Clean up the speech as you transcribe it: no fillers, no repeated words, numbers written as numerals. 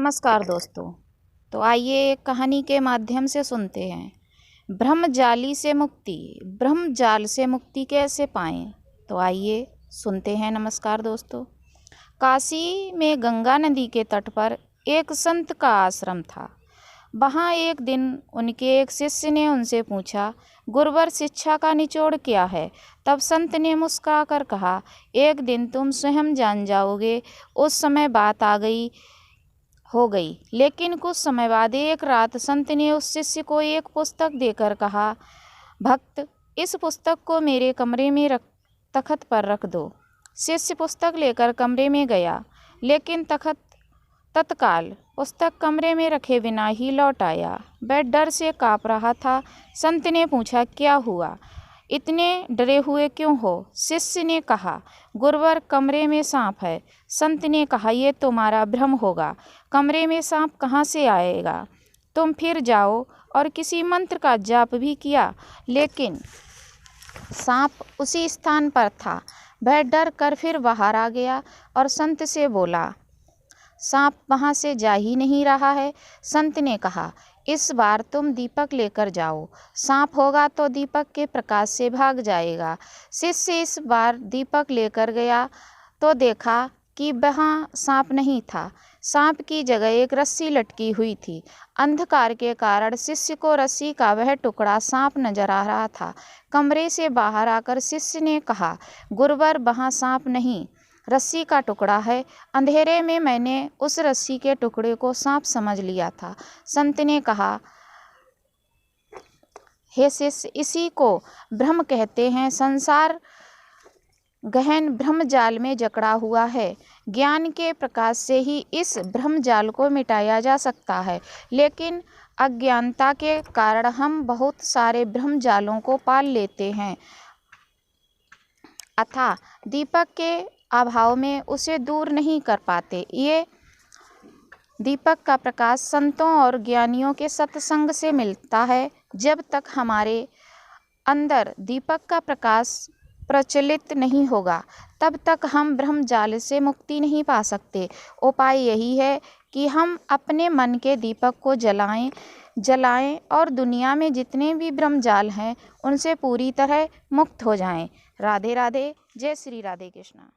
नमस्कार दोस्तों। तो आइए एक कहानी के माध्यम से सुनते हैं ब्रह्मजाली से मुक्ति। ब्रह्मजाल से मुक्ति कैसे पाएं? तो आइए सुनते हैं। नमस्कार दोस्तों। काशी में गंगा नदी के तट पर एक संत का आश्रम था। वहाँ एक दिन उनके एक शिष्य ने उनसे पूछा, गुरुवर शिक्षा का निचोड़ क्या है? तब संत ने मुस्कुराकर कहा, एक दिन तुम स्वयं जान जाओगे। उस समय बात हो गई। लेकिन कुछ समय बाद एक रात संत ने उस शिष्य को एक पुस्तक देकर कहा, भक्त, इस पुस्तक को मेरे कमरे में तख्त पर रख दो। शिष्य पुस्तक लेकर कमरे में गया, लेकिन तत्काल पुस्तक कमरे में रखे बिना ही लौट आया। वह डर से काँप रहा था। संत ने पूछा, क्या हुआ? इतने डरे हुए क्यों हो? शिष्य ने कहा, गुरुवर कमरे में सांप है। संत ने कहा, ये तुम्हारा भ्रम होगा। कमरे में सांप कहाँ से आएगा? तुम फिर जाओ और किसी मंत्र का जाप भी किया, लेकिन सांप उसी स्थान पर था। वह डर कर फिर बाहर आ गया और संत से बोला, सांप वहाँ से जा ही नहीं रहा है। संत ने कहा, इस बार तुम दीपक लेकर जाओ। सांप होगा तो दीपक के प्रकाश से भाग जाएगा। शिष्य इस बार दीपक लेकर गया तो देखा कि वहाँ सांप नहीं था। सांप की जगह एक रस्सी लटकी हुई थी। अंधकार के कारण शिष्य को रस्सी का वह टुकड़ा सांप नजर आ रहा था। कमरे से बाहर आकर शिष्य ने कहा, गुरुवर वहाँ सांप नहीं, रस्सी का टुकड़ा है। अंधेरे में मैंने उस रस्सी के टुकड़े को सांप समझ लिया था। संत ने कहा, हे शिष्य, इसी को भ्रम कहते हैं। संसार गहन ब्रह्मजाल में जकड़ा हुआ है। ज्ञान के प्रकाश से ही इस ब्रह्मजाल को मिटाया जा सकता है, लेकिन अज्ञानता के कारण हम बहुत सारे ब्रह्मजालों को पाल लेते हैं अथा दीपक के अभाव में उसे दूर नहीं कर पाते। ये दीपक का प्रकाश संतों और ज्ञानियों के सत्संग से मिलता है। जब तक हमारे अंदर दीपक का प्रकाश प्रचलित नहीं होगा, तब तक हम ब्रह्मजाल से मुक्ति नहीं पा सकते। उपाय यही है कि हम अपने मन के दीपक को जलाएं और दुनिया में जितने भी ब्रह्मजाल हैं उनसे पूरी तरह मुक्त हो जाएं। राधे राधे। जय श्री राधे कृष्णा।